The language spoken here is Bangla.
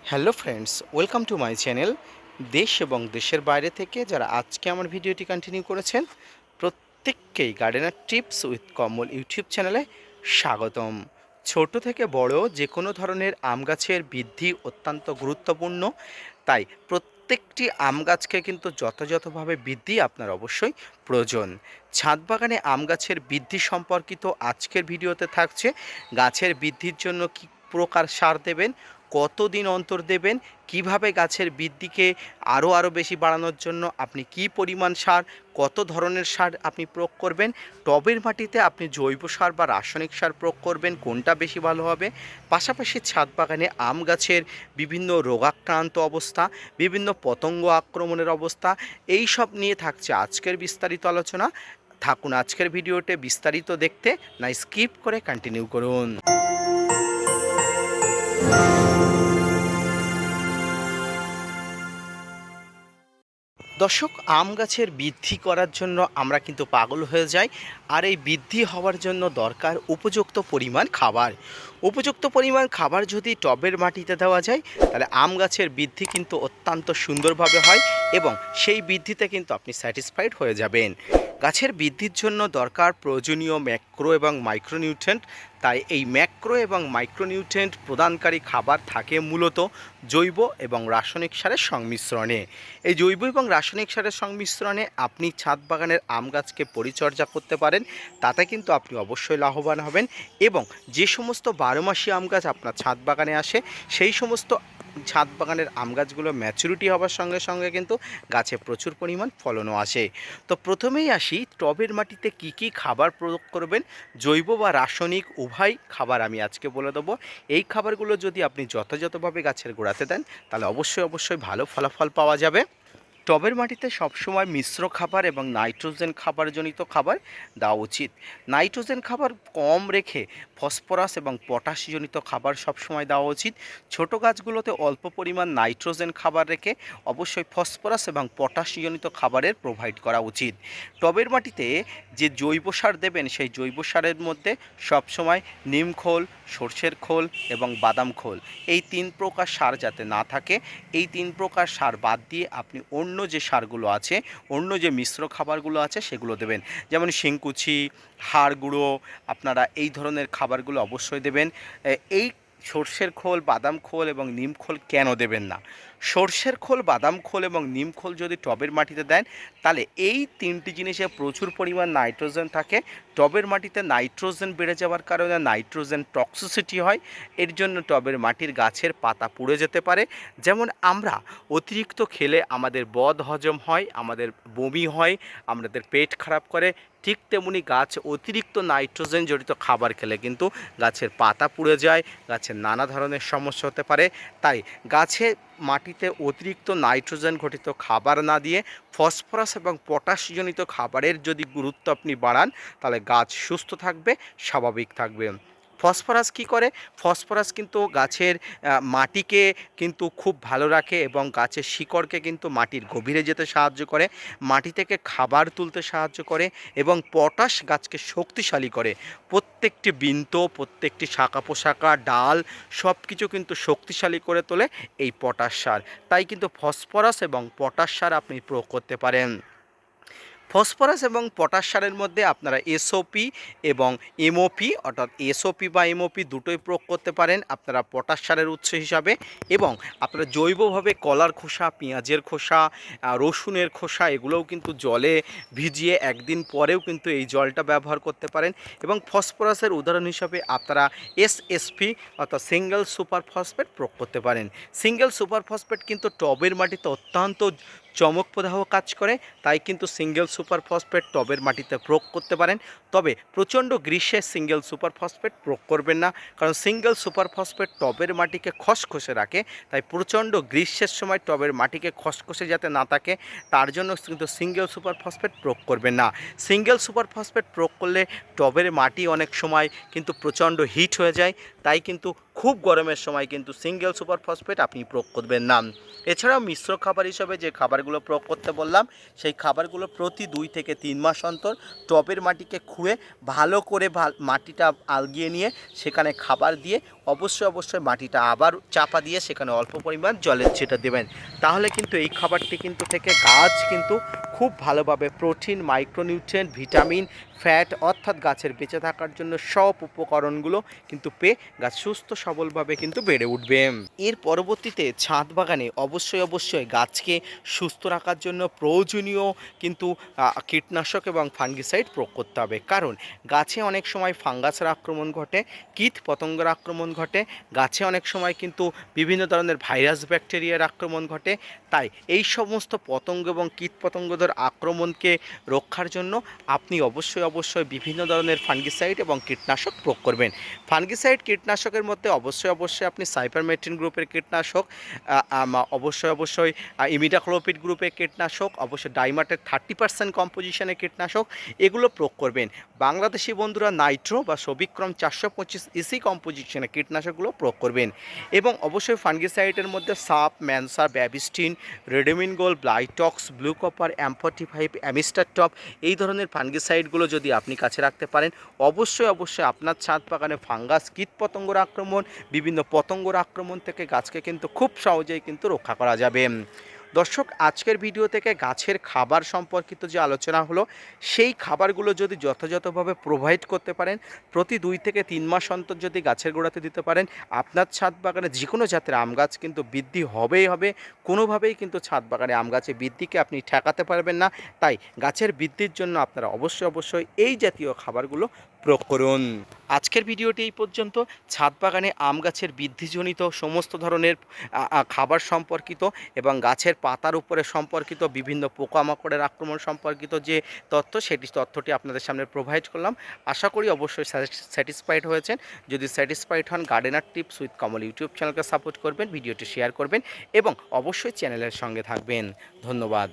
Hello friends, welcome to my channel. দেশ এবং দেশের বাইরে থেকে যারা আজকে আমার ভিডিওটি কন্টিনিউ করেছেন, প্রত্যেককেই gardener tips with Kamal YouTube চ্যানেলে স্বাগতম। ছোট থেকে বড় যে কোনো ধরনের আম গাছের বৃদ্ধি অত্যন্ত গুরুত্বপূর্ণ, তাই প্রত্যেকটি আম গাছকে কিন্তু যথাযথভাবে বৃদ্ধি আপনার অবশ্যই প্রয়োজন। ছাদ বাগানে আম গাছের বৃদ্ধি সম্পর্কিত আজকের ভিডিওতে থাকছে গাছের বৃদ্ধির জন্য কী প্রকার সার দেবেন, কতদিন অন্তর দেবেন, কিভাবে গাছের বৃদ্ধিকে আরও বেশি বাড়ানোর জন্য আপনি কি পরিমাণ সার, কত ধরনের সার আপনি প্রয়োগ করবেন, টবের মাটিতে আপনি জৈব সার বা রাসায়নিক সার প্রয়োগ করবেন, কোনটা বেশি ভালো হবে, পাশাপাশি ছাদ বাগানে আম গাছের বিভিন্ন রোগাক্রান্ত অবস্থা, বিভিন্ন পতঙ্গ আক্রমণের অবস্থা, এই সব নিয়ে থাকছে আজকের বিস্তারিত আলোচনা। থাকুন আজকের ভিডিওতে বিস্তারিত দেখতে, না স্কিপ করে কন্টিনিউ করুন। দর্শক, আম গাছের বৃদ্ধি করার জন্য আমরা কিন্তু পাগল হয়ে যাই, আর এই বৃদ্ধি হওয়ার জন্য দরকার উপযুক্ত পরিমাণ খাবার। উপযুক্ত পরিমাণ খাবার যদি টবের মাটিতে দেওয়া যায়, তাহলে আম গাছের বৃদ্ধি কিন্তু অত্যন্ত সুন্দরভাবে হয় এবং সেই বৃদ্ধিতে কিন্তু আপনি স্যাটিসফাইড হয়ে যাবেন। গাছের বৃদ্ধির জন্য দরকার প্রয়োজনীয় ম্যাক্রো এবং মাইক্রোনিউট্রিয়েন্ট। তাই এই ম্যাক্রো এবং মাইক্রোনিউট্রিয়েন্ট প্রদানকারী খাবার থাকে মূলত জৈব এবং রাসায়নিক সারের সংমিশ্রণে। এই জৈব এবং রাসায়নিক সারের সংমিশ্রণে আপনি ছাদ বাগানের আম গাছকে পরিচর্যা করতে পারেন, তাতে কিন্তু আপনি অবশ্যই লাভবান হবেন। এবং যে সমস্ত বারোমাসি আম গাছ আপনার ছাদ বাগানে আসে, সেই সমস্ত ছাদ বাগানের আম গাছগুলো ম্যাচুরিটি হওয়ার সঙ্গে সঙ্গে কিন্তু গাছে প্রচুর পরিমাণ ফলনও আসে। তো প্রথমেই আসি, টবের মাটিতে কি কি খাবার প্রয়োগ করবেন। জৈব বা রাসায়নিক উভয় খাবার আমি আজকে বলে দেবো। এই খাবারগুলো যদি আপনি যথাযথভাবে গাছের গোড়াতে দেন, তাহলে অবশ্যই ভালো ফলাফল পাওয়া যাবে। টবের মাটিতে সবসময় মিশ্র খাবার এবং নাইট্রোজেন খাবারজনিত খাবার দেওয়া উচিত। নাইট্রোজেন খাবার কম রেখে ফসফরাস এবং পটাশজনিত খাবার সবসময় দেওয়া উচিত। ছোট গাছগুলোতে অল্প পরিমাণ নাইট্রোজেন খাবার রেখে অবশ্যই ফসফরাস এবং পটাশজনিত খাবারের প্রোভাইড করা উচিত। টবের মাটিতে যে জৈব সার দেবেন, সেই জৈব সারের মধ্যে সবসময় নিম খোল, সর্ষের খোল এবং বাদাম খোল, এই তিন প্রকার সার যাতে না থাকে, এই তিন প্রকার সার বাদ দিয়ে আপনি অন্য যে সারগুলো আছে, অন্য যে মিশ্র খাবারগুলো আছে সেগুলো দেবেন। যেমন শিংকুচি, হাড় গুঁড়ো, আপনারা এই ধরনের খাবারগুলো অবশ্যই দেবেন। এই সর্ষের খোল, বাদাম খোল এবং নিম খোল কেন দেবেন না? সর্ষের খোল, বাদাম খোল এবং নিম খোল যদি টবের মাটিতে দেন, তাহলে এই তিনটি জিনিসে প্রচুর পরিমাণ নাইট্রোজেন থাকে। টবের মাটিতে নাইট্রোজেন বেড়ে যাওয়ার কারণে নাইট্রোজেন টক্সিসিটি হয়, এর জন্য টবের মাটির গাছের পাতা পুড়ে যেতে পারে। যেমন আমরা অতিরিক্ত খেলে আমাদের বদ হজম হয়, আমাদের বমি হয়, আমাদের পেট খারাপ করে, ঠিক তেমনি গাছ অতিরিক্ত নাইট্রোজেন জড়িত খাবার খেলে কিন্তু গাছের পাতা পুড়ে যায়, গাছের নানা ধরনের সমস্যা হতে পারে। তাই গাছে মাটিতে অতিরিক্ত নাইট্রোজেন ঘটিত খাবার না দিয়ে ফসফরাস এবং পটাশজনিত খাবারের যদি গুরুত্ব আপনি বাড়ান, তাহলে গাছ সুস্থ থাকবে, স্বাভাবিক থাকবে। ফসফরাস কী করে? ফসফরাস কিন্তু গাছের মাটিকে কিন্তু খুব ভালো রাখে এবং গাছের শিকড়কে কিন্তু মাটির গভীরে যেতে সাহায্য করে, মাটি থেকে খাবার তুলতে সাহায্য করে এবং পটাশ গাছকে শক্তিশালী করে। প্রত্যেকটি বৃন্ত, প্রত্যেকটি শাখা পোশাকা, ডাল সব কিছু কিন্তু শক্তিশালী করে তোলে এই পটাশ সার। তাই কিন্তু ফসফরাস এবং পটাশ সার আপনি প্রয়োগ করতে পারেন। ফসফরাস এবং পটাশ সারের মধ্যে আপনারা এসওপি এবং এমওপি, অর্থাৎ এসওপি বা এমওপি দুটোই প্রয়োগ করতে পারেন আপনারা পটাশ সারের উৎস হিসাবে। এবং আপনারা জৈবভাবে কলার খোসা, পেঁয়াজের খোসা, রসুনের খোসা, এগুলোও কিন্তু জলে ভিজিয়ে একদিন পরেও কিন্তু এই জলটা ব্যবহার করতে পারেন। এবং ফসফরাসের উদাহরণ হিসাবে আপনারা এসএসপি অর্থাৎ সিঙ্গেল সুপার ফসফেট প্রয়োগ করতে পারেন। সিঙ্গেল সুপার ফসফেট কিন্তু টবের মাটিতে অত্যন্ত চমকপ্রদাহ কাজ করে, তাই কিন্তু সিঙ্গেল সুপার ফসফেট টবের মাটিতে প্রয়োগ করতে পারেন। তবে প্রচণ্ড গ্রীষ্মে সিঙ্গেল সুপার ফসফেট প্রয়োগ করবেন না, কারণ সিঙ্গেল সুপার ফসফেট টবের মাটিকে খসখসে রাখে। তাই প্রচণ্ড গ্রীষ্মের সময় টবের মাটিকে খসখসে যাতে না থাকে, তার জন্য কিন্তু সিঙ্গেল সুপার ফসফেট প্রয়োগ করবেন না। সিঙ্গেল সুপার ফসফেট প্রয়োগ করলে টবের মাটি অনেক সময় কিন্তু প্রচণ্ড হিট হয়ে যায়, তাই কিন্তু খুব গরমের সময় কিন্তু সিঙ্গেল সুপার ফসফেট আপনি প্রয়োগ করবেন না। এছাড়াও মিশ্র খাবার হিসাবে যে খাবারগুলো প্রয়োগ করতে বললাম, সেই খাবারগুলো প্রতি 2 থেকে 3 মাস অন্তর টবের মাটিকে খুঁড়ে ভালো করে মাটিটা আলগিয়ে নিয়ে সেখানে খাবার দিয়ে অবশ্যই মাটিটা আবার চাপা দিয়ে সেখানে অল্প পরিমাণ জলের ছিটা দেবেন। তাহলে কিন্তু এই খাবারটি কিন্তু থেকে গাছ কিন্তু খুব ভালোভাবে প্রোটিন, মাইক্রোনিউট্রিয়েন্ট, ভিটামিন, ফ্যাট অর্থাৎ গাছের বেঁচে থাকার জন্য সব উপকরণগুলো কিন্তু পেয়ে গাছ সুস্থ সবলভাবে কিন্তু বেড়ে উঠবে। এর পরবর্তীতে ছাদ বাগানে অবশ্যই গাছকে সুস্থ রাখার জন্য প্রয়োজনীয় কিন্তু কীটনাশক এবং ফাঙ্গিসাইড প্রয়োগ করতে হবে। কারণ গাছে অনেক সময় ফাঙ্গাসের আক্রমণ ঘটে, কীট পতঙ্গের আক্রমণ ঘটে, গাছে অনেক সময় কিন্তু বিভিন্ন ধরনের ভাইরাস ব্যাকটেরিয়ার আক্রমণ ঘটে। তাই এই সমস্ত পতঙ্গ এবং কীট পতঙ্গদের আক্রমণকে রক্ষার জন্য আপনি অবশ্যই বিভিন্ন ধরনের ফাঙ্গিসাইড এবং কীটনাশক প্রয়োগ করবেন। ফাঙ্গিসাইড কীটনাশকের মধ্যে অবশ্যই আপনি সাইপারমেথ্রিন গ্রুপের কীটনাশক, অবশ্যই ইমিডাক্লোপিড গ্রুপের কীটনাশক, অবশ্যই ডাইমাটের 30% কম্পোজিশনের কীটনাশক এগুলো প্রয়োগ করবেন। বাংলাদেশি বন্ধুরা নাইট্রো বা সবিক্রম 425 ইসি কম্পোজিশনের কীটনাশকগুলো প্রয়োগ করবেন। এবং অবশ্যই ফাঙ্গিসাইডের মধ্যে সাপ, ম্যানসার, Bavistin, রেডোমিনগোল, Blitox, blue copper, M45, অ্যামিস্টারটপ এই ধরনের ফাঙ্গিসাইডগুলো যদি আপনি কাছে রাখতে পারেন, অবশ্যই আপনার ছাদ বাগানে ফাঙ্গাস, কীটপতঙ্গর আক্রমণ, বিভিন্ন পতঙ্গর আক্রমণ থেকে গাছকে কিন্তু খুব সহজেই কিন্তু রক্ষা করা যাবে। দর্শক, আজকের ভিডিও থেকে গাছের খাবার সম্পর্কিত যে আলোচনা হলো, সেই খাবারগুলো যদি যথাযথভাবে প্রোভাইড করতে পারেন, প্রতি 2 থেকে 3 মাস অন্তর যদি গাছের গোড়াতে দিতে পারেন, আপনার ছাদ বাগানে যে কোনো জাতের আম গাছ কিন্তু বৃদ্ধি হবেই হবে। কোনোভাবেই কিন্তু ছাদ বাগানে আম গাছের বৃদ্ধিকে আপনি ঠেকাতে পারবেন না। তাই গাছের বৃদ্ধির জন্য আপনারা অবশ্যই এই জাতীয় খাবারগুলো প্রয়োগ করুন। আজকের ভিডিওটি এই পর্যন্ত। ছাদ বাগানে আম গাছের বৃদ্ধিজনিত সমস্ত ধরনের খাবার সম্পর্কিত এবং গাছের পাতার উপরে সম্পর্কিত বিভিন্ন পোকামাকড়ের আক্রমণ সম্পর্কিত যে তথ্যটি আপনাদের সামনে প্রোভাইড করলাম। আশা করি অবশ্যই স্যাটিসফাইড হয়েছেন। যদি স্যাটিসফাইড হন, gardener tips with Kamal YouTube চ্যানেলকে সাপোর্ট করবেন, ভিডিওটি শেয়ার করবেন এবং অবশ্যই চ্যানেলের সঙ্গে থাকবেন। ধন্যবাদ।